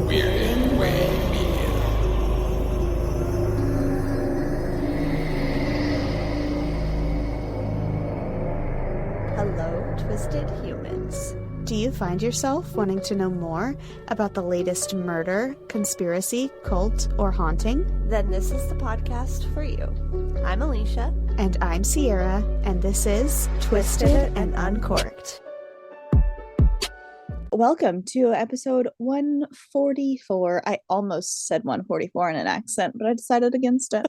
We're in Way Media. Hello, Twisted Humans. Do you find yourself wanting to know more about the latest murder, conspiracy, cult, or haunting? Then this is the podcast for you. I'm Alicia. And I'm Sierra, and this is Twisted and Uncorked. Welcome to episode 144. I almost said 144 in an accent, but I decided against it.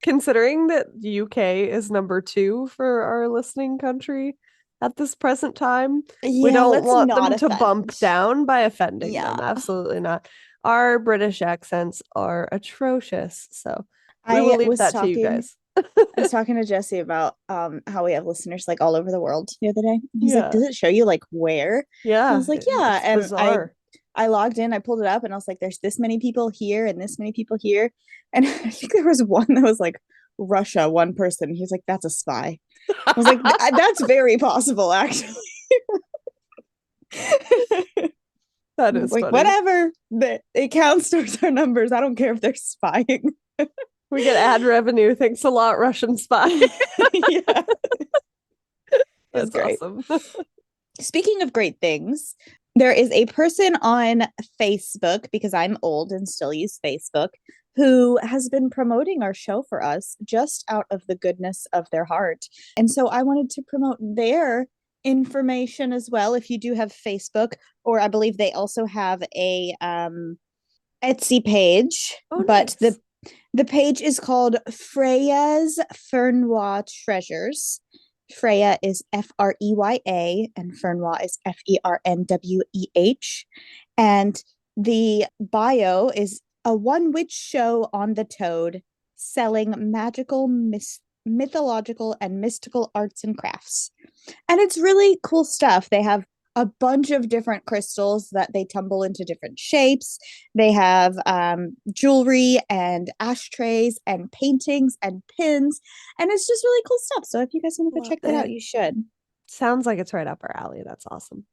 Considering that UK is number 2 for our listening country at this present time, we don't want them to bump down by offending them. Absolutely not. Our British accents are atrocious, so we will leave that to you guys. I was talking to Jesse about how we have listeners like all over the world the other day. He's like, does it show you like where? Yeah. I was like, yeah. And bizarre. I logged in, I pulled it up, and I was like, there's this many people here and this many people here. And I think there was one that was like Russia, one person. He's like, that's a spy. I was like, that's very possible, actually. That is like, funny. whatever. It counts towards our numbers. I don't care if they're spying. We get ad revenue. Thanks a lot, Russian spy. Yeah. That's great. Awesome. Speaking of great things, there is a person on Facebook, because I'm old and still use Facebook, who has been promoting our show for us just out of the goodness of their heart. And so I wanted to promote their information as well. If you do have Facebook, or I believe they also have a Etsy page, but nice. the page is called Freya's Fernwa Treasures. Freya is Freya and Fernwa is Fernweh. And the bio is a one witch show on the Toad selling magical, mythological, and mystical arts and crafts. And it's really cool stuff. They have a bunch of different crystals that they tumble into different shapes. They have jewelry and ashtrays and paintings and pins. And it's just really cool stuff. So if you guys want to go check that out, you should. Sounds like it's right up our alley. That's awesome.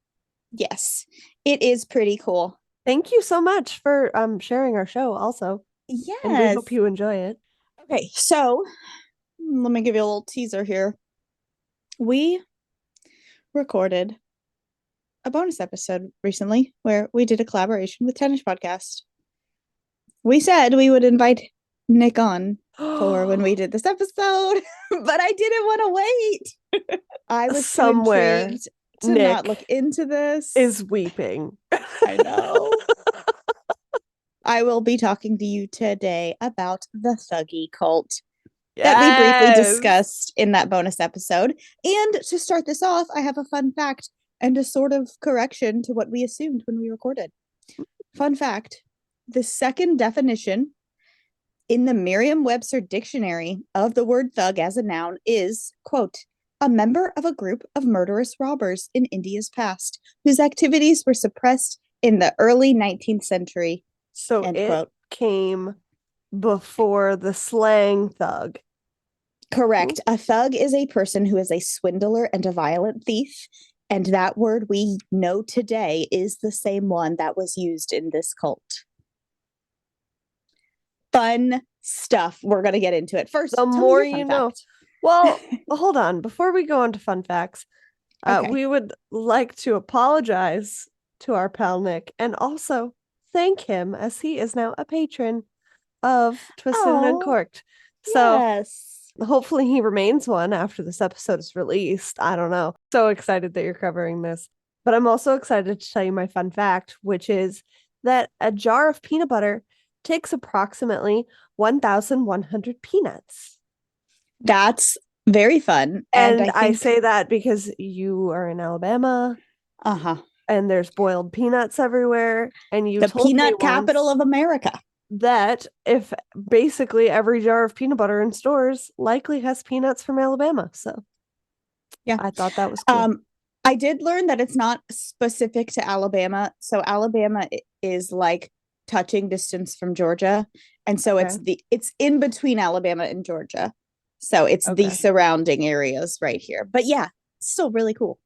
Yes, it is pretty cool. Thank you so much for sharing our show also. Yes. And we hope you enjoy it. Okay, so let me give you a little teaser here. We recorded a bonus episode recently where we did a collaboration with Tennis Podcast. We said we would invite Nick on for when we did this episode, but I didn't want to wait. I was somewhere too intrigued to Nick not look into this. Is weeping. I know. I will be talking to you today about the Thugy Cult that we briefly discussed in that bonus episode. And to start this off, I have a fun fact and a sort of correction to what we assumed when we recorded. Fun fact, the second definition in the Merriam-Webster dictionary of the word thug as a noun is, quote, a member of a group of murderous robbers in India's past, whose activities were suppressed in the early 19th century. So end it quote. Came before the slang thug. Correct. A thug is a person who is a swindler and a violent thief. And that word we know today is the same one that was used in this cult. Fun stuff. We're going to get into it. First, the more you know. Well, hold on. Before we go on to fun facts, we would like to apologize to our pal Nick and also thank him, as he is now a patron of Twisted and Uncorked. So yes. Hopefully he remains one after this episode is released. I don't know. So excited that you're covering this. But I'm also excited to tell you my fun fact, which is that a jar of peanut butter takes approximately 1,100 peanuts. That's very fun. And I say that because you are in Alabama. Uh-huh. And there's boiled peanuts everywhere. And you the told peanut capital of America. That if basically every jar of peanut butter in stores likely has peanuts from Alabama. So yeah, I thought that was cool. I did learn that it's not specific to Alabama. So Alabama is like touching distance from Georgia. And so it's in between Alabama and Georgia. So it's the surrounding areas right here. But yeah, still really cool.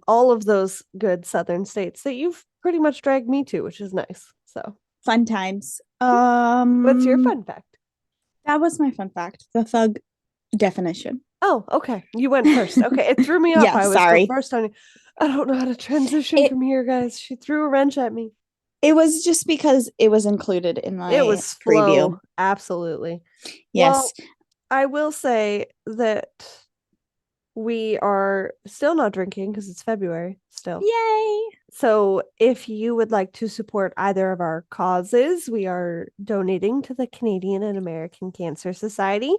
all of those good southern states that you've pretty much dragged me to, which is nice. So fun times. What's your fun fact? That was my fun fact. The thug definition. Oh, okay. You went first. Okay. It threw me off. Yeah, I was sorry. first on you. I don't know how to transition from here, guys. She threw a wrench at me. It was just because it was included in my It was preview. Flow. Absolutely. Yes. Well, I will say that we are still not drinking because it's February still. Yay! So if you would like to support either of our causes, we are donating to the Canadian and American Cancer Society,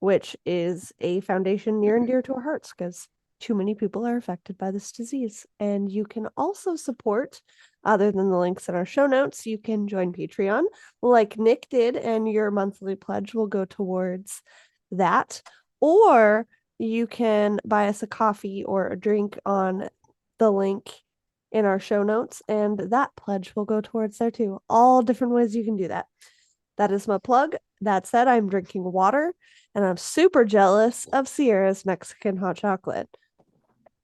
which is a foundation near and dear to our hearts because too many people are affected by this disease. And you can also support, other than the links in our show notes, you can join Patreon like Nick did, and your monthly pledge will go towards that. Or you can buy us a coffee or a drink on the link in our show notes, and that pledge will go towards there too. All different ways you can do that. That is my plug. That said, I'm drinking water, and I'm super jealous of Sierra's Mexican hot chocolate.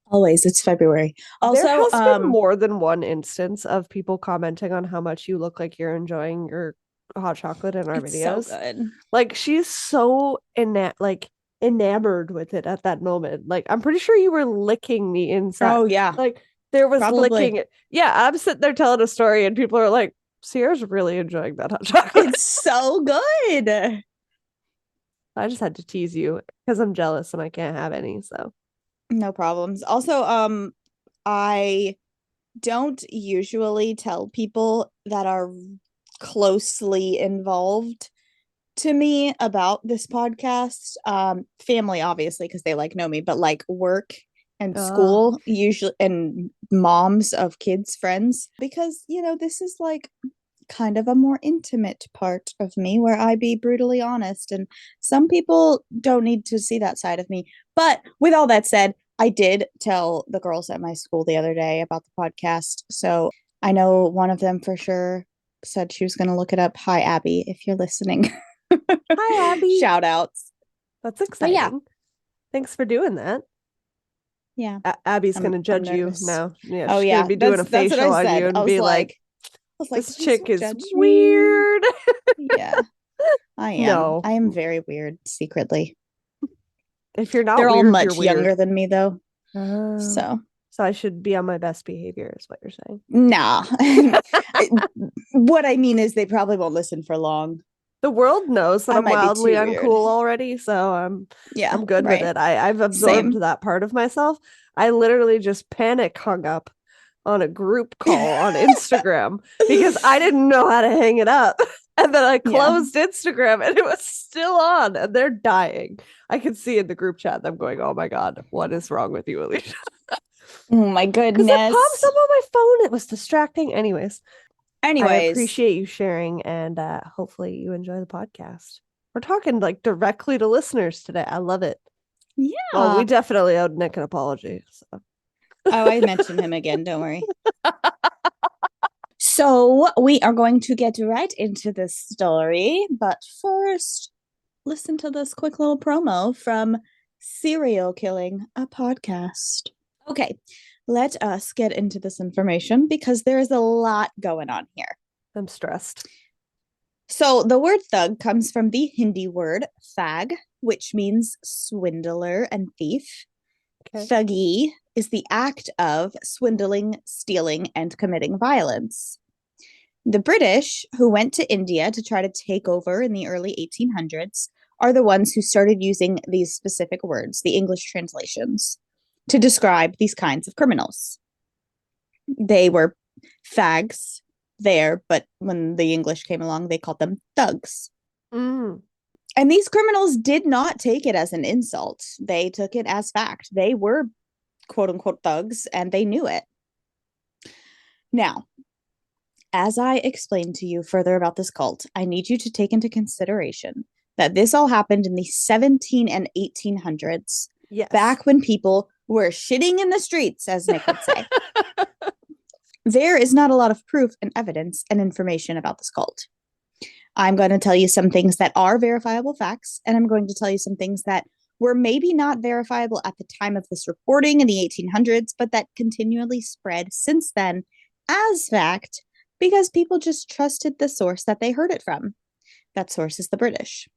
Always, it's February. Also, there has been more than one instance of people commenting on how much you look like you're enjoying your hot chocolate in our videos. So good. Like, she's so enamored with it at that moment. Like, I'm pretty sure you were licking the inside. Oh yeah, like there was probably. Licking it. Yeah, I'm sitting there telling a story, and people are like, "Sierra's really enjoying that hot chocolate. It's so good." I just had to tease you because I'm jealous and I can't have any. So no problems. Also, I don't usually tell people that are closely involved to me about this podcast. Family, obviously, because they like know me, but like work and school, usually, and moms of kids' friends, because this is like kind of a more intimate part of me where I be brutally honest, and some people don't need to see that side of me. But with all that said, I did tell the girls at my school the other day about the podcast, so I know one of them for sure said she was going to look it up. Hi, Abby, if you're listening. Hi, Abby. Shout outs. That's exciting. Yeah. Thanks for doing that. Yeah. Abby's going to judge you now. Yeah. Oh, she's yeah. going to be doing a facial on you and be like, this chick is weird. Yeah. I am. No. I am very weird secretly. If you're not They're weird, all much younger than me, though. So I should be on my best behavior, is what you're saying. Nah. What I mean is they probably won't listen for long. The world knows that I'm wildly uncool already, so I'm good with it. I've absorbed that part of myself. I literally just panic hung up on a group call on Instagram because I didn't know how to hang it up. And then I closed Instagram and it was still on and they're dying. I could see in the group chat them going, "Oh my God, what is wrong with you, Alicia?" Oh my goodness. Because it pops up on my phone. It was distracting. Anyways, I appreciate you sharing, and hopefully you enjoy the podcast. We're talking like directly to listeners today. I love it. Yeah. Well, we definitely owed Nick an apology. So. Oh, I mentioned him again. Don't worry. So we are going to get right into this story, but first, listen to this quick little promo from Serial Killing, a podcast. Okay, let us get into this information because there is a lot going on here. I'm stressed. So the word thug comes from the Hindi word thag, which means swindler and thief. Okay. Thugy is the act of swindling, stealing, and committing violence. The British, who went to India to try to take over in the early 1800s, are the ones who started using these specific words, the English translations, to describe these kinds of criminals. They were fags there, but when the English came along, they called them thugs. Mm. And these criminals did not take it as an insult. They took it as fact. They were quote unquote thugs and they knew it. Now, as I explained to you further about this cult, I need you to take into consideration that this all happened in the 17 and 1800s. Yes. Back when people were shitting in the streets, as Nick would say. There is not a lot of proof and evidence and information about this cult. I'm going to tell you some things that are verifiable facts, and I'm going to tell you some things that were maybe not verifiable at the time of this reporting in the 1800s, but that continually spread since then as fact because people just trusted the source that they heard it from. That source is the British.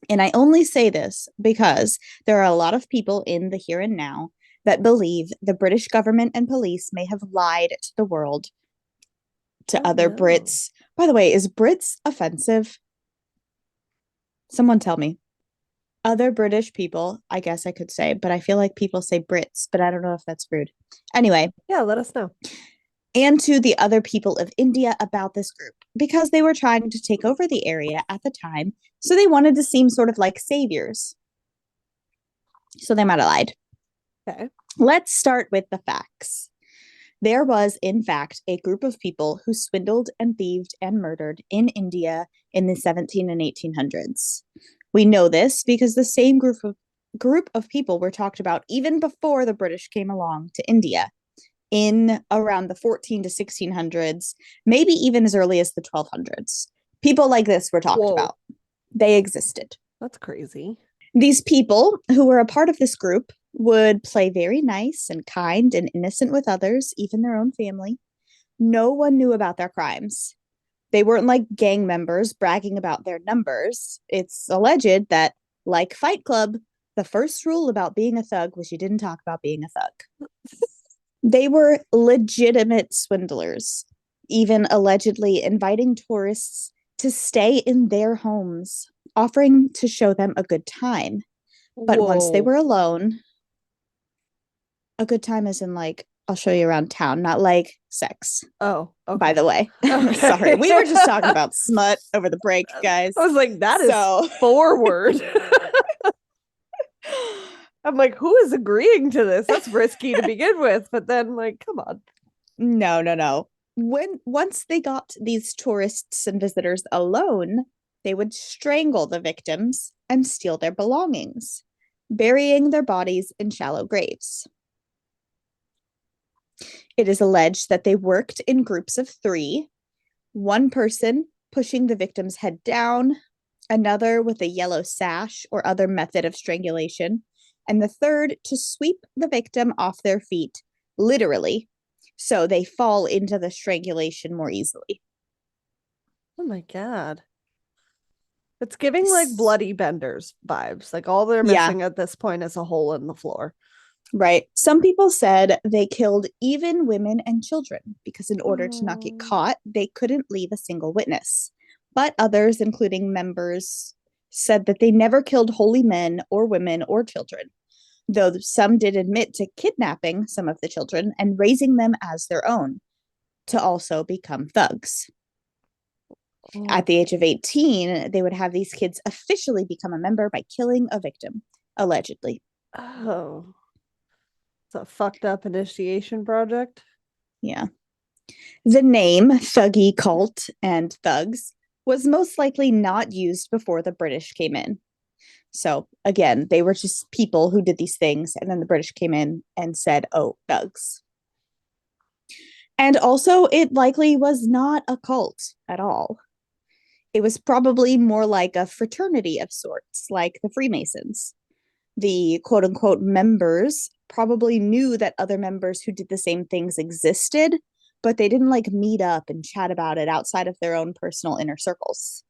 And I only say this because there are a lot of people in the here and now that believe the British government and police may have lied to the world, to other Brits. By the way, is Brits offensive? Someone tell me. Other British people, I guess I could say, but I feel like people say Brits, but I don't know if that's rude. Anyway. Yeah, let us know. And to the other people of India about this group, because they were trying to take over the area at the time, so they wanted to seem sort of like saviors. So they might have lied. Okay. Let's start with the facts. There was, in fact, a group of people who swindled and thieved and murdered in India in the 17 and 1800s. We know this because the same group of people were talked about even before the British came along to India in around the 14 to 1600s, maybe even as early as the 1200s. People like this were talked about. They existed. That's crazy. These people who were a part of this group would play very nice and kind and innocent with others, even their own family. No one knew about their crimes. They weren't like gang members bragging about their numbers. It's alleged that, like Fight Club, the first rule about being a thug was you didn't talk about being a thug. They were legitimate swindlers, even allegedly inviting tourists to stay in their homes, offering to show them a good time. But once they were alone, a good time is in like, I'll show you around town, not like sex. Oh, okay. By the way. Okay. Sorry. We were just talking about smut over the break, guys. I was like, that is forward. I'm like, who is agreeing to this? That's risky to begin with. But then, like, come on. No. Once they got these tourists and visitors alone, they would strangle the victims and steal their belongings, burying their bodies in shallow graves. It is alleged that they worked in groups of 3, one person pushing the victim's head down, another with a yellow sash or other method of strangulation, and the third to sweep the victim off their feet, literally, so they fall into the strangulation more easily. Oh my God. It's giving like Bloody Benders vibes. Like all they're missing at this point is a hole in the floor. Right. Some people said they killed even women and children because in order to not get caught, they couldn't leave a single witness. But others, including members, said that they never killed holy men or women or children, though some did admit to kidnapping some of the children and raising them as their own to also become thugs. At the age of 18, they would have these kids officially become a member by killing a victim, allegedly. Oh. It's a fucked up initiation project. Yeah. The name Thugy Cult and thugs was most likely not used before the British came in. So again, they were just people who did these things, and then the British came in and said, oh, thugs. And also, it likely was not a cult at all. It was probably more like a fraternity of sorts, like the Freemasons. The quote-unquote members probably knew that other members who did the same things existed, but they didn't like meet up and chat about it outside of their own personal inner circles.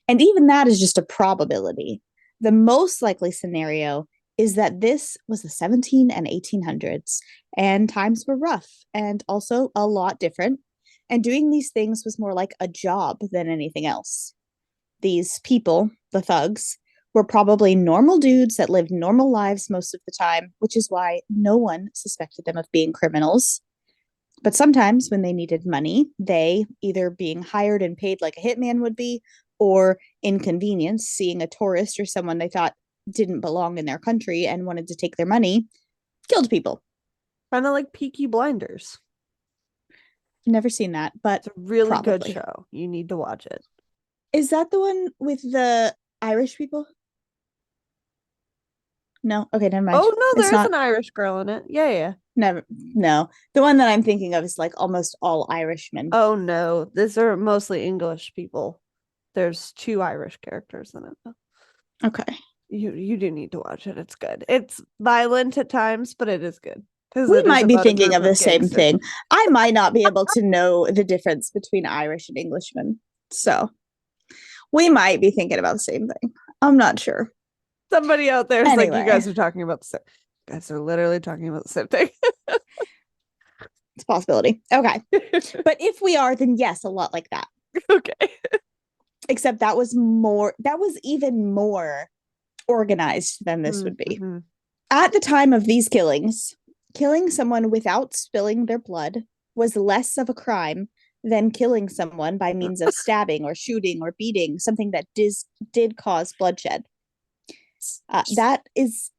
And even that is just a probability. The most likely scenario is that this was the 17 and 1800s, and times were rough and also a lot different, and doing these things was more like a job than anything else. These people, the thugs, were probably normal dudes that lived normal lives most of the time, which is why no one suspected them of being criminals. But sometimes when they needed money, they, either being hired and paid like a hitman would be, or inconvenience, seeing a tourist or someone they thought didn't belong in their country and wanted to take their money, killed people. Kind of like Peaky Blinders. Never seen that, but it's a really good show. You need to watch it. Is that the one with the Irish people? No? Okay, never mind. Oh, no, there's an Irish girl in it. Yeah. No. The one that I'm thinking of is like almost all Irishmen. Oh, no. These are mostly English people. There's 2 Irish characters in it. Okay. You do need to watch it. It's good. It's violent at times, but it is good. We might be thinking of the same thing. I might not be able to know the difference between Irish and Englishmen. So we might be thinking about the same thing. I'm not sure. Somebody out there is like, you guys are talking about the same. You guys are literally talking about the same thing. It's a possibility. Okay. But if we are, then yes, a lot like that. Okay. Except that was even more organized than this would be. Mm-hmm. At the time of these killings, killing someone without spilling their blood was less of a crime than killing someone by means of stabbing or shooting or beating, something that did cause bloodshed. That is,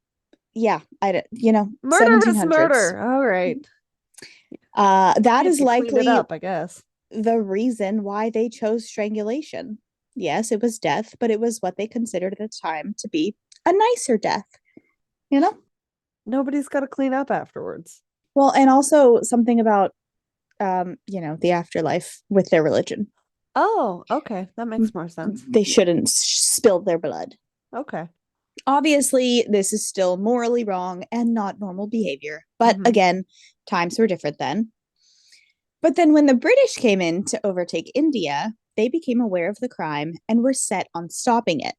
murder 1700s. is murder. All right. That is likely up, I guess, the reason why they chose strangulation. Yes, it was death, but it was what they considered at the time to be a nicer death. Nobody's got to clean up afterwards. Well, and also something about the afterlife with their religion. Oh, okay. That makes more sense. They shouldn't spill their blood. Okay. Obviously, this is still morally wrong and not normal behavior. But again, times were different then. But then when the British came in to overtake India, they became aware of the crime and were set on stopping it.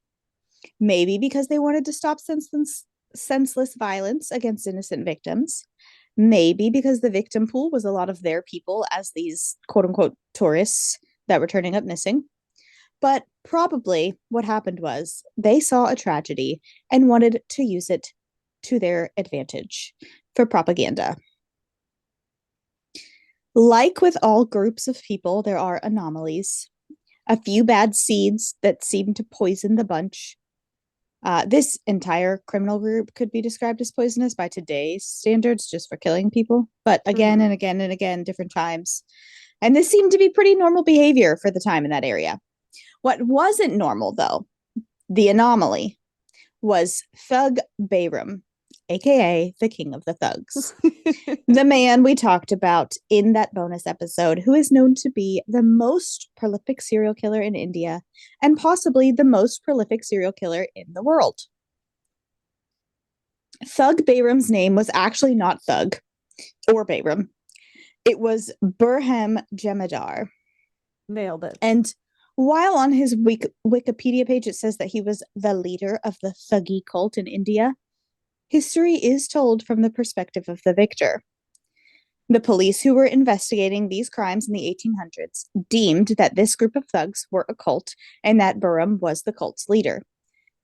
Maybe because they wanted to stop senseless violence against innocent victims. Maybe because the victim pool was a lot of their people as these quote-unquote tourists that were turning up missing. But probably what happened was they saw a tragedy and wanted to use it to their advantage for propaganda. Like with all groups of people, there are anomalies. A few bad seeds that seem to poison the bunch. This entire criminal group could be described as poisonous by today's standards just for killing people. But again and again and again, different times. And this seemed to be pretty normal behavior for the time in that area. What wasn't normal, though, the anomaly, was Thug Bayram, aka the King of the Thugs. The man we talked about in that bonus episode, who is known to be the most prolific serial killer in India and possibly the most prolific serial killer in the world. Thug Bayram's name was actually not Thug or Bayram. It was Burham Jemadar. Nailed it. And while on his Wikipedia page it says that he was the leader of the Thugy Cult in India, history is told from the perspective of the victor. The police who were investigating these crimes in the 1800s deemed that this group of thugs were a cult and that Burham was the cult's leader.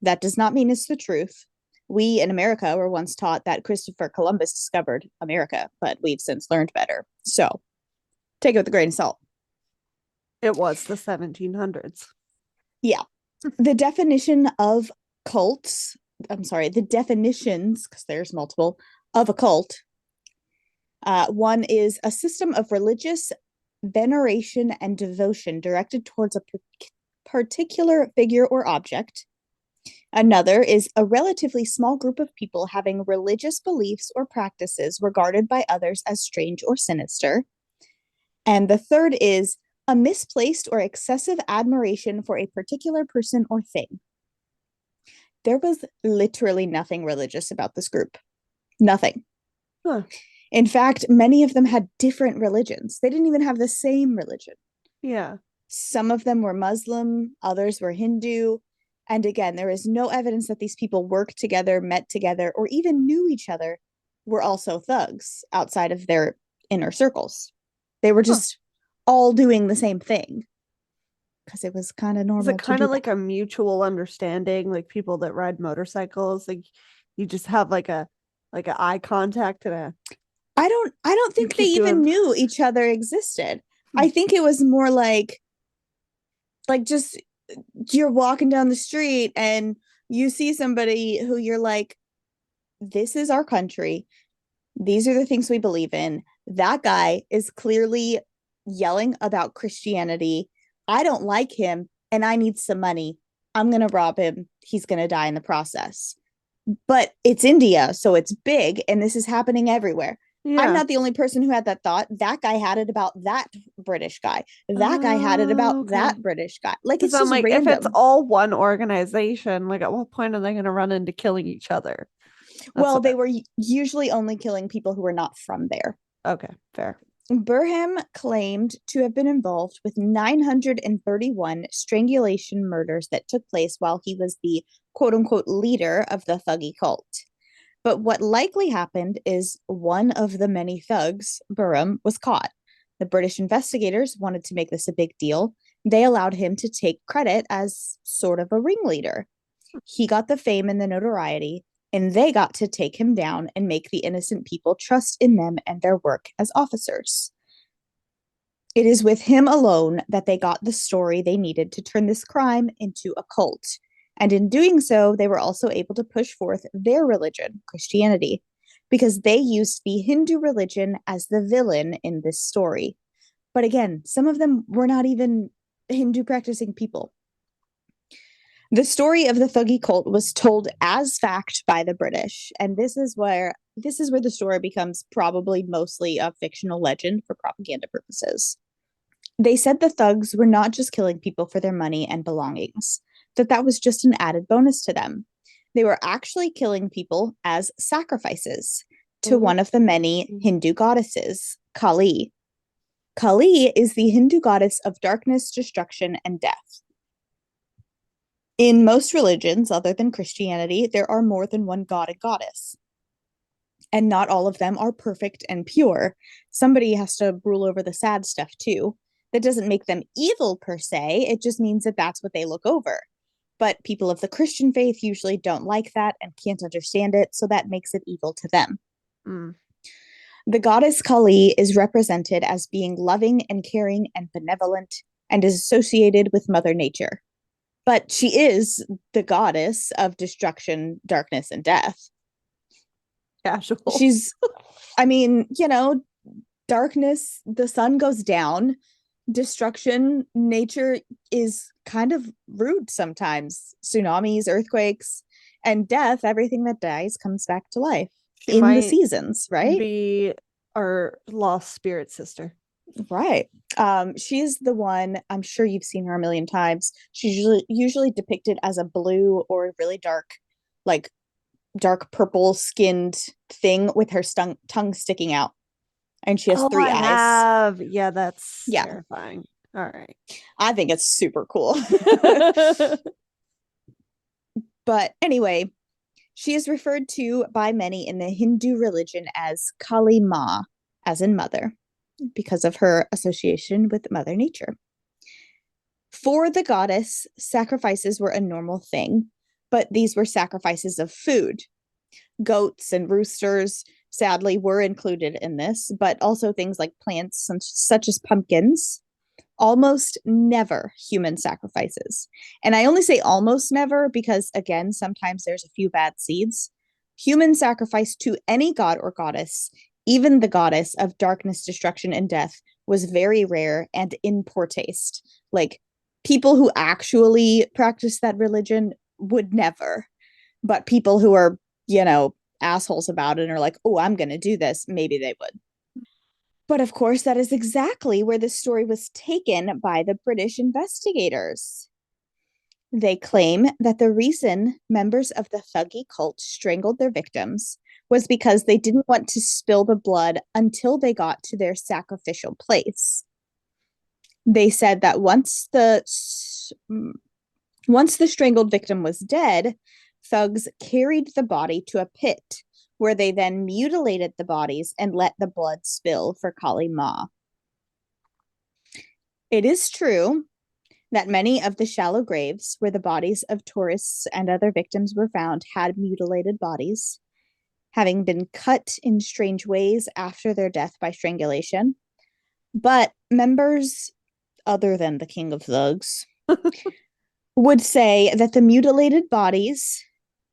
That does not mean it's the truth. We in America were once taught that Christopher Columbus discovered America, but we've since learned better. So take it with a grain of salt. It was the 1700s. Yeah. The definition of cults, the definitions, because there's multiple, of a cult. One is a system of religious veneration and devotion directed towards a particular figure or object. Another is a relatively small group of people having religious beliefs or practices regarded by others as strange or sinister. And the third is a misplaced or excessive admiration for a particular person or thing. There was literally nothing religious about this group. Nothing. Huh. In fact, many of them had different religions. They didn't even have the same religion. Yeah. Some of them were Muslim, others were Hindu. And again, there is no evidence that these people worked together, met together, or even knew each other were also thugs outside of their inner circles. They were just all doing the same thing because it was kind of normal. Is it kind of like a mutual understanding, like people that ride motorcycles, like you just have like a eye contact and a I don't think they even knew each other existed. I think it was more like just you're walking down the street and you see somebody who you're like, this is our country, these are the things we believe in. That guy is clearly yelling about Christianity. I don't like him and I need some money. I'm going to rob him. He's going to die in the process. But it's India, so it's big and this is happening everywhere. I'm not the only person who had that thought. That guy had it about that British guy. That guy had it about that British guy. Like, it's just like, random. if it's all one organization, like, at what point are they going to run into killing each other? Well, they were usually only killing people who were not from there. Okay, fair. Burham claimed to have been involved with 931 strangulation murders that took place while he was the quote-unquote leader of the Thugy Cult. But what likely happened is one of the many thugs, Burham, was caught. The British investigators wanted to make this a big deal. They allowed him to take credit as sort of a ringleader. He got the fame and the notoriety, and they got to take him down and make the innocent people trust in them and their work as officers. It is with him alone that they got the story they needed to turn this crime into a cult. And in doing so, they were also able to push forth their religion, Christianity, because they used the Hindu religion as the villain in this story. But again, some of them were not even Hindu practicing people. The story of the Thugy Cult was told as fact by the British, and this is where the story becomes probably mostly a fictional legend for propaganda purposes. They said the thugs were not just killing people for their money and belongings, that was just an added bonus to them. They were actually killing people as sacrifices to one of the many Hindu goddesses, Kali. Kali is the Hindu goddess of darkness, destruction, and death. In most religions, other than Christianity, there are more than one god and goddess. And not all of them are perfect and pure. Somebody has to rule over the sad stuff too. That doesn't make them evil per se. It just means that that's what they look over. But people of the Christian faith usually don't like that and can't understand it, so that makes it evil to them. The goddess Kali is represented as being loving and caring and benevolent and is associated with Mother Nature. But she is the goddess of destruction, darkness, and death. Casual. She's, darkness, the sun goes down, destruction, nature is kind of rude sometimes. Tsunamis, earthquakes, and death, everything that dies comes back to life in the seasons, right? Be our lost spirit sister. Right. She's the one, I'm sure you've seen her a million times. She's usually depicted as a blue or really dark, like dark purple skinned thing with her tongue sticking out. And she has 3 eyes. Yeah, that's terrifying. All right. I think it's super cool. But anyway, she is referred to by many in the Hindu religion as Kali Ma, as in mother, because of her association with Mother Nature. For the goddess, sacrifices were a normal thing, but these were sacrifices of food. Goats and roosters, sadly, were included in this, but also things like plants such as pumpkins. Almost never human sacrifices. And I only say almost never because, again, sometimes there's a few bad seeds. Human sacrifice to any god or goddess, even the goddess of darkness, destruction, and death, was very rare and in poor taste. Like, people who actually practice that religion would never. But people who are, assholes about it and are like, oh, I'm going to do this, maybe they would. But of course, that is exactly where the story was taken by the British investigators. They claim that the reason members of the Thugy cult strangled their victims was because they didn't want to spill the blood until they got to their sacrificial place. They said that once the strangled victim was dead, thugs carried the body to a pit where they then mutilated the bodies and let the blood spill for Kali Ma. It is true that many of the shallow graves where the bodies of tourists and other victims were found had mutilated bodies, having been cut in strange ways after their death by strangulation. But members other than the King of Thugs would say that the mutilated bodies,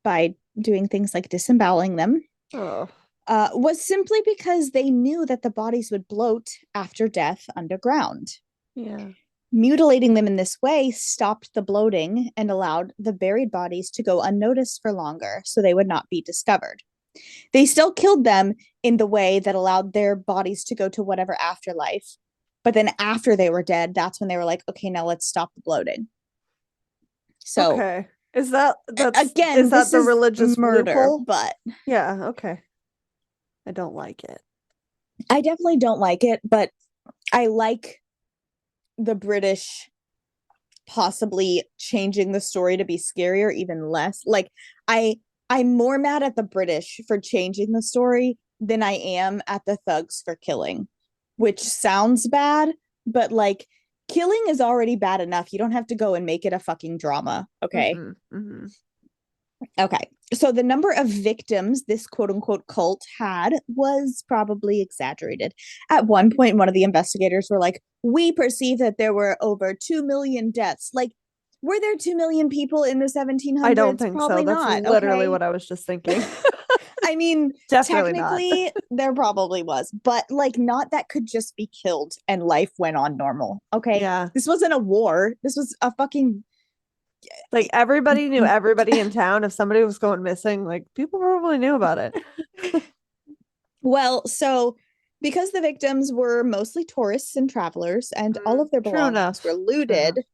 by doing things like disemboweling them, was simply because they knew that the bodies would bloat after death underground. Yeah. Mutilating them in this way stopped the bloating and allowed the buried bodies to go unnoticed for longer so they would not be discovered. They still killed them in the way that allowed their bodies to go to whatever afterlife. But then after they were dead, that's when they were like, okay, now let's stop the bloating. So okay. Is that the is religious murder, loophole? But yeah, okay. I don't like it. I definitely don't like it, but I like the British possibly changing the story to be scarier even less. Like I'm more mad at the British for changing the story than I am at the thugs for killing, which sounds bad, but like killing is already bad enough. You don't have to go and make it a fucking drama, okay? Mm-hmm, mm-hmm. Okay. So the number of victims this quote unquote cult had was probably exaggerated. At one point, one of the investigators were like, we perceive that there were over 2 million deaths. Like, were there 2 million people in the 1700s? I don't think probably so. That's not. literally Okay? what I was just thinking. I mean, Definitely technically, there probably was, but like, not that could just be killed and life went on normal. Okay? Yeah. This wasn't a war. This was a fucking like everybody knew everybody in town. If somebody was going missing, like people probably knew about it. Well, so because the victims were mostly tourists and travelers and all of their belongings were looted,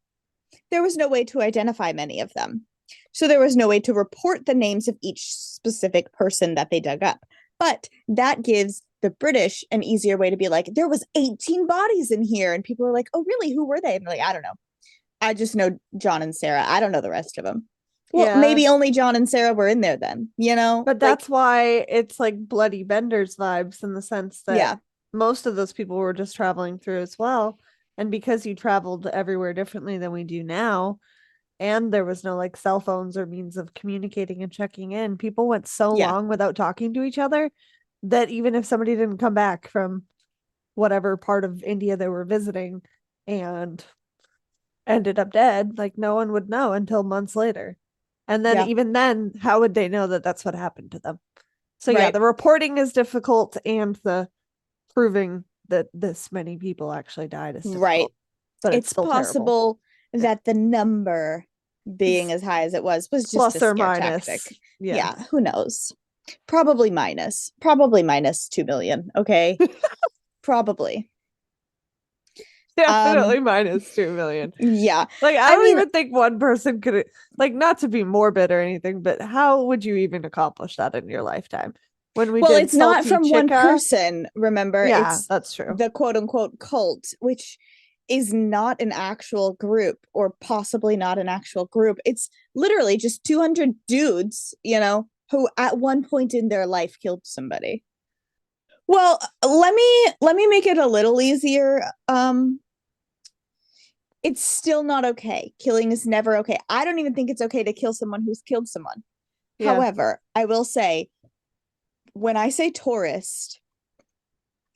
there was no way to identify many of them. So there was no way to report the names of each specific person that they dug up. But that gives the British an easier way to be like, there was 18 bodies in here. And people are like, oh, really? Who were they? And they're like, I don't know. I just know John and Sarah. I don't know the rest of them. Well, yeah. Maybe only John and Sarah were in there then, you know? But that's why it's like Bloody Benders vibes in the sense that most of those people were just traveling through as well. And because you traveled everywhere differently than we do now, and there was no like cell phones or means of communicating and checking in, people went so long without talking to each other that even if somebody didn't come back from whatever part of India they were visiting and ended up dead, like no one would know until months later. And then even then, how would they know that that's what happened to them? So yeah, the reporting is difficult and the proving that this many people actually died is difficult. Right. But it's possible that the number being as high as it was just plus a scare or minus tactic. Yeah, who knows? Probably minus 2 million. Okay. Probably. Definitely minus 2 million. Yeah. Like, I don't even think one person could, like, not to be morbid or anything, but how would you even accomplish that in your lifetime? When we did it's not from one person, remember? Yeah, it's that's true. The quote unquote cult, which is not an actual group or possibly not an actual group. It's literally just 200 dudes, you know, who at one point in their life killed somebody. Well, let me make it a little easier. It's still not okay. Killing is never okay. I don't even think it's okay to kill someone who's killed someone. Yeah. However, I will say, when I say tourist,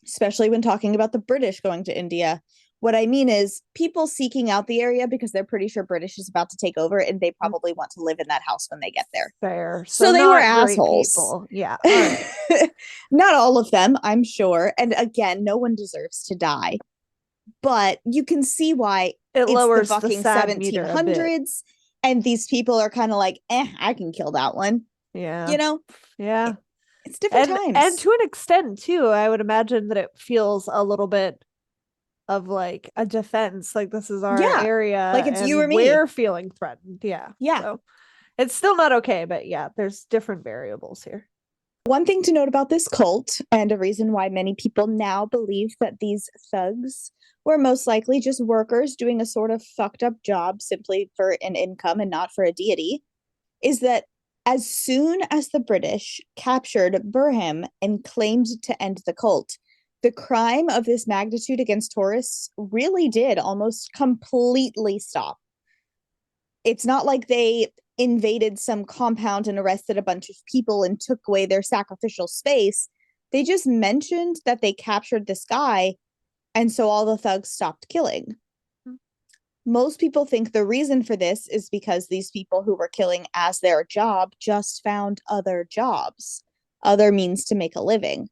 especially when talking about the British going to India, what I mean is people seeking out the area because they're pretty sure British is about to take over and they probably want to live in that house when they get there. Fair. So they were assholes. People. Yeah. All right. Not all of them, I'm sure. And again, no one deserves to die. But you can see why it lowers the fucking 1700s and these people are kind of like, I can kill that one. Yeah. You know? Yeah. It's different times. And to an extent, too, I would imagine that it feels a little bit of like a defense. Like, this is our area. Like, it's you or me. We're feeling threatened. Yeah. Yeah. So it's still not okay, but yeah, there's different variables here. One thing to note about this cult, and a reason why many people now believe that these thugs were most likely just workers doing a sort of fucked up job simply for an income and not for a deity, is that as soon as the British captured Burham and claimed to end the cult, the crime of this magnitude against tourists really did almost completely stop. It's not like they invaded some compound and arrested a bunch of people and took away their sacrificial space. They just mentioned that they captured this guy, and so all the thugs stopped killing. Most people think the reason for this is because these people who were killing as their job just found other jobs, other means to make a living.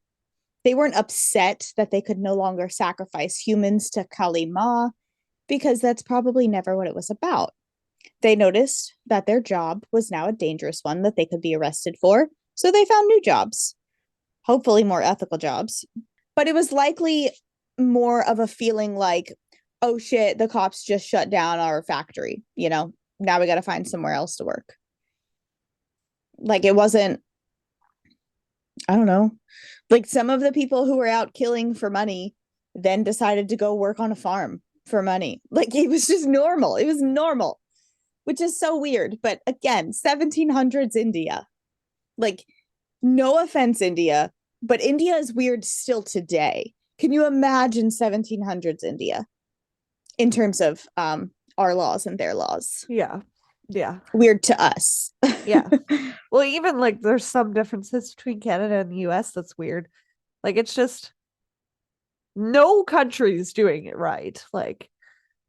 They weren't upset that they could no longer sacrifice humans to Kali Ma, because that's probably never what it was about. They noticed that their job was now a dangerous one that they could be arrested for, So they found new jobs, hopefully more ethical jobs. But it was likely more of a feeling like, oh shit, the cops just shut down our factory. Now we got to find somewhere else to work. Like it wasn't, I don't know, like some of the people who were out killing for money then decided to go work on a farm for money. Like it was just normal. It was normal, which is so weird. But again, 1700s India. Like, no offense, India, but India is weird still today. Can you imagine 1700s India in terms of our laws and their laws? Yeah. Weird to us. Yeah. Well, even like there's some differences between Canada and the US that's weird. Like it's just no country's doing it right, like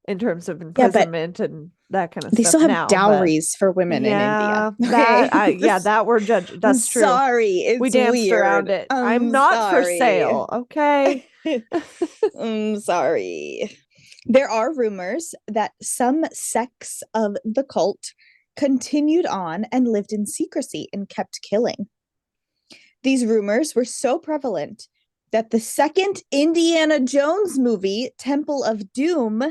in terms of imprisonment and that kind of they stuff. Still have now, dowries for women in India. That we're judging. That's true. Sorry, we danced weird. around it. I'm not for sale. Okay. I'm sorry. There are rumors that some sects of the cult continued on and lived in secrecy and kept killing. These rumors were so prevalent that the second Indiana Jones movie, Temple of Doom,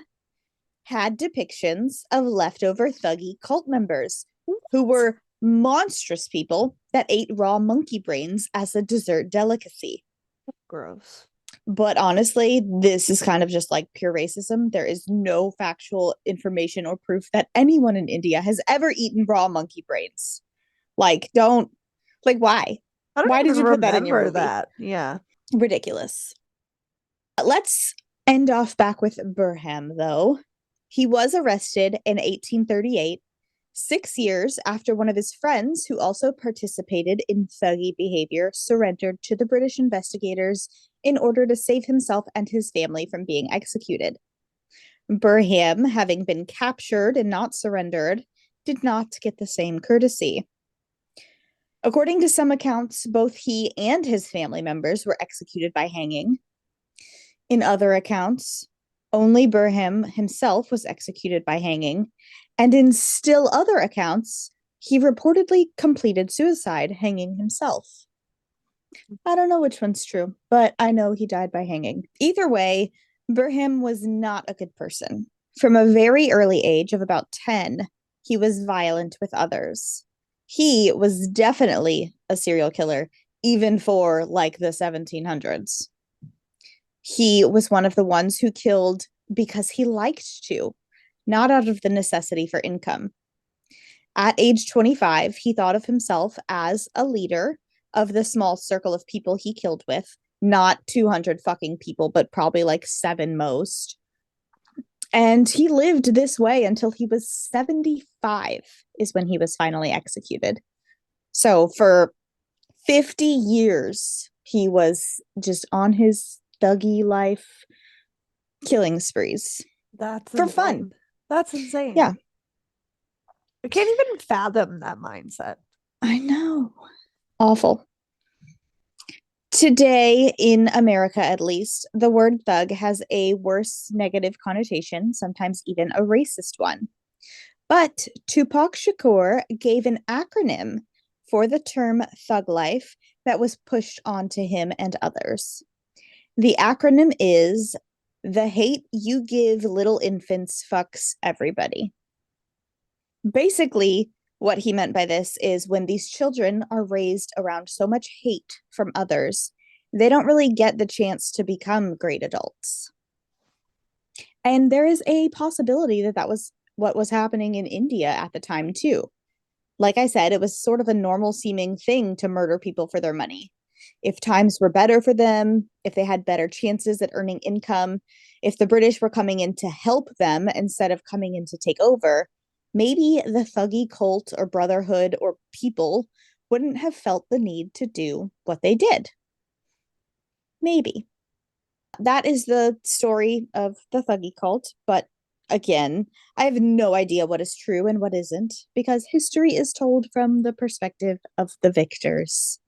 had depictions of leftover Thugy cult members who were monstrous people that ate raw monkey brains as a dessert delicacy. Gross. But honestly, this is kind of just like pure racism. There is no factual information or proof that anyone in India has ever eaten raw monkey brains. Like, why? Why did you put that in your movie? That? Yeah. Ridiculous. Let's end off back with Burham, though. He was arrested in 1838, 6 years after one of his friends, who also participated in thuggy behavior, surrendered to the British investigators in order to save himself and his family from being executed. Burham, having been captured and not surrendered, did not get the same courtesy. According to some accounts, both he and his family members were executed by hanging. In other accounts, only Burham himself was executed by hanging, and in still other accounts, he reportedly completed suicide hanging himself. I don't know which one's true, but I know he died by hanging. Either way, Burham was not a good person. From a very early age of about 10, he was violent with others. He was definitely a serial killer, even for like the 1700s. He was one of the ones who killed because he liked to, not out of the necessity for income. At age 25, he thought of himself as a leader of the small circle of people he killed with, not 200 fucking people, but probably like 7 most. And he lived this way until he was 75, is when he was finally executed. So for 50 years, he was just on his thuggy life killing sprees. That's for insane. Fun. That's insane. Yeah. I can't even fathom that mindset. I know. Awful. Today, in America at least, the word thug has a worse negative connotation, sometimes even a racist one. But Tupac Shakur gave an acronym for the term thug life that was pushed onto him and others. The acronym is: the hate you give little infants fucks everybody. Basically, what he meant by this is when these children are raised around so much hate from others, they don't really get the chance to become great adults. And there is a possibility that that was what was happening in India at the time, too. Like I said, it was sort of a normal seeming thing to murder people for their money. If times were better for them, if they had better chances at earning income, if the British were coming in to help them instead of coming in to take over, maybe the Thugy cult or brotherhood or people wouldn't have felt the need to do what they did. Maybe. That is the story of the Thugy cult, but again, I have no idea what is true and what isn't, because history is told from the perspective of the victors.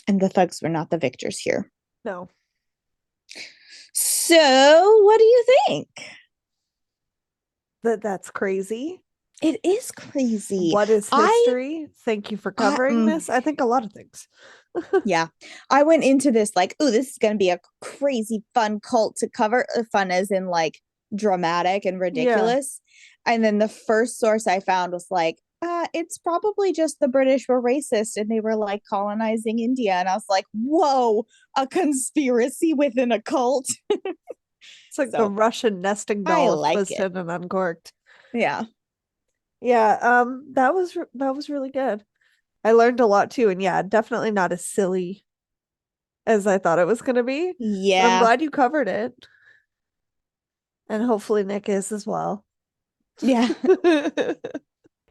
And the thugs were not the victors here. No. So, what do you think? That's crazy. It is crazy. What is history? Thank you for covering this. I think a lot of things. Yeah. I went into this like, oh, this is going to be a crazy fun cult to cover. Fun as in like dramatic and ridiculous. Yeah. And then the first source I found was like, it's probably just the British were racist and they were like colonizing India. And I was like, whoa, a conspiracy within a cult. It's like the Russian nesting doll twisted and uncorked. Yeah. Yeah. That was really good. I learned a lot too. And yeah, definitely not as silly as I thought it was going to be. Yeah. But I'm glad you covered it. And hopefully Nick is as well. Yeah.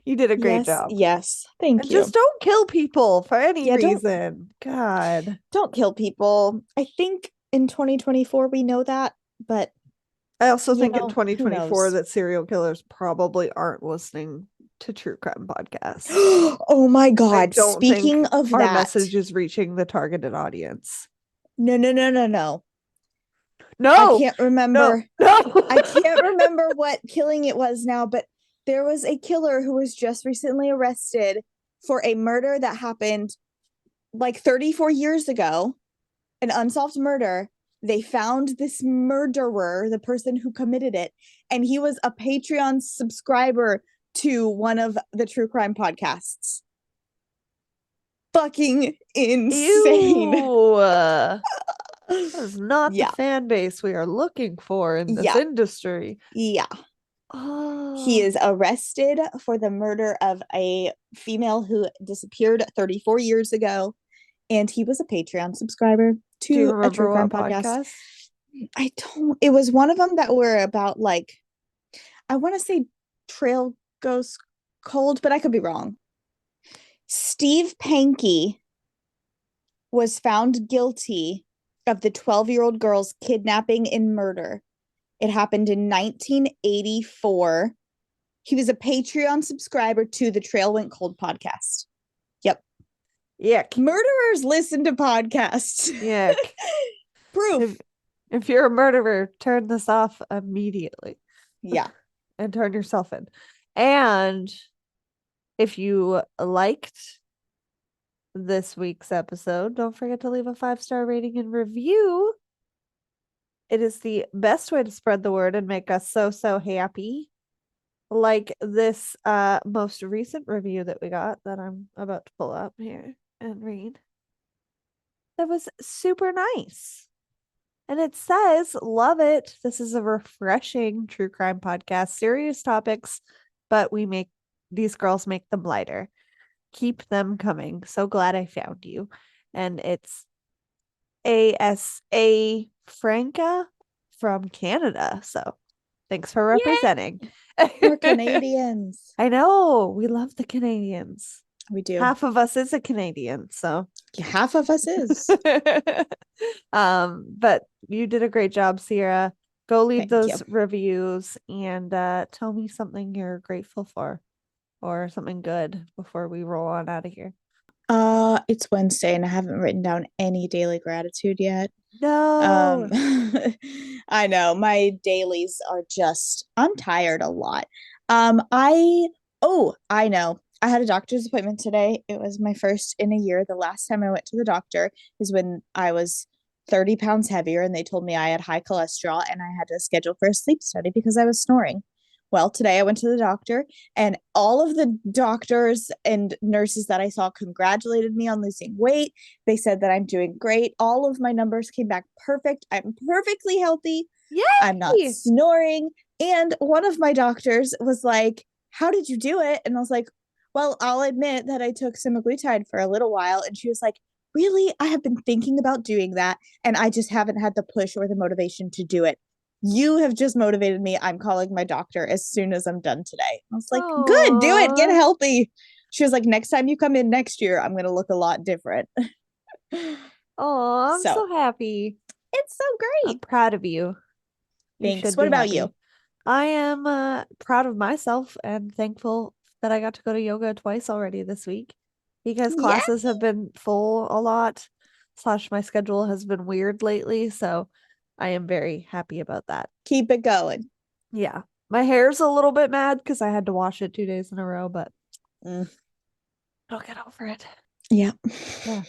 You did a great job. Yes. Thank you. Just don't kill people for any reason. God. Don't kill people. I think in 2024 we know that, but I also think in 2024 that serial killers probably aren't listening to true crime podcasts. Oh my God. Speaking of that, our message is reaching the targeted audience. No. No. I can't remember. No. I can't remember what killing it was now, but there was a killer who was just recently arrested for a murder that happened like 34 years ago, an unsolved murder. They found this murderer, the person who committed it, and he was a Patreon subscriber to one of the true crime podcasts. Fucking insane. That is not the fan base we are looking for in this industry. Yeah. He is arrested for the murder of a female who disappeared 34 years ago, and he was a Patreon subscriber to a true crime podcast. I don't. It was one of them that were about like, I want to say Trail Goes Cold, but I could be wrong. Steve Pankey was found guilty of the 12-year-old girl's kidnapping and murder. It happened in 1984. He was a Patreon subscriber to the Trail Went Cold podcast. Yep. Yuck. Murderers listen to podcasts. Yuck. Proof. If you're a murderer, turn this off immediately. Yeah. And turn yourself in. And if you liked this week's episode, don't forget to leave a 5-star rating and review. It is the best way to spread the word and make us so happy. Like this most recent review that we got that I'm about to pull up here and read. That was super nice. And it says, love it. This is a refreshing true crime podcast. Serious topics, but these girls make them lighter. Keep them coming. So glad I found you. And it's ASA Franca from Canada. So thanks for representing. We're Canadians. I know. We love the Canadians. We do. Half of us is a Canadian, so half of us is. But you did a great job, Sierra. Go leave those reviews and tell me something you're grateful for or something good before we roll on out of here. It's Wednesday and I haven't written down any daily gratitude yet. No. I know my dailies are just, I'm tired a lot. I know. I had a doctor's appointment today. It was my first in a year. The last time I went to the doctor is when I was 30 pounds heavier and they told me I had high cholesterol and I had to schedule for a sleep study because I was snoring. Well, today I went to the doctor and all of the doctors and nurses that I saw congratulated me on losing weight. They said that I'm doing great. All of my numbers came back perfect. I'm perfectly healthy. Yay! I'm not snoring. And one of my doctors was like, how did you do it? And I was like, well, I'll admit that I took semaglutide for a little while. And she was like, really? I have been thinking about doing that. And I just haven't had the push or the motivation to do it. You have just motivated me. I'm calling my doctor as soon as I'm done today. I was like, aww, good, do it. Get healthy. She was like, next time you come in next year, I'm going to look a lot different. Oh, I'm so happy. It's so great. I'm proud of you. Thanks. What about you? I am proud of myself and thankful that I got to go to yoga twice already this week because classes have been full a lot. / my schedule has been weird lately. So I am very happy about that. Keep it going. Yeah. My hair's a little bit mad because I had to wash it 2 days in a row, but I'll get over it. Yeah.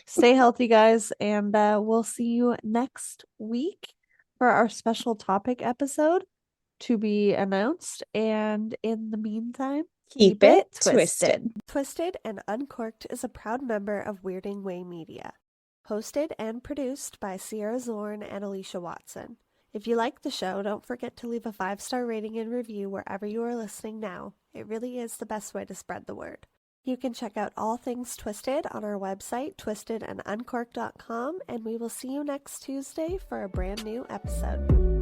Stay healthy, guys, and we'll see you next week for our special topic episode to be announced. And in the meantime, keep it twisted. Twisted and Uncorked is a proud member of Weirding Way Media. Hosted and produced by Sierra Zorn and Alicia Watson. If you like the show, don't forget to leave a 5-star rating and review wherever you are listening now. It really is the best way to spread the word. You can check out all things Twisted on our website, twistedanduncorked.com, and we will see you next Tuesday for a brand new episode.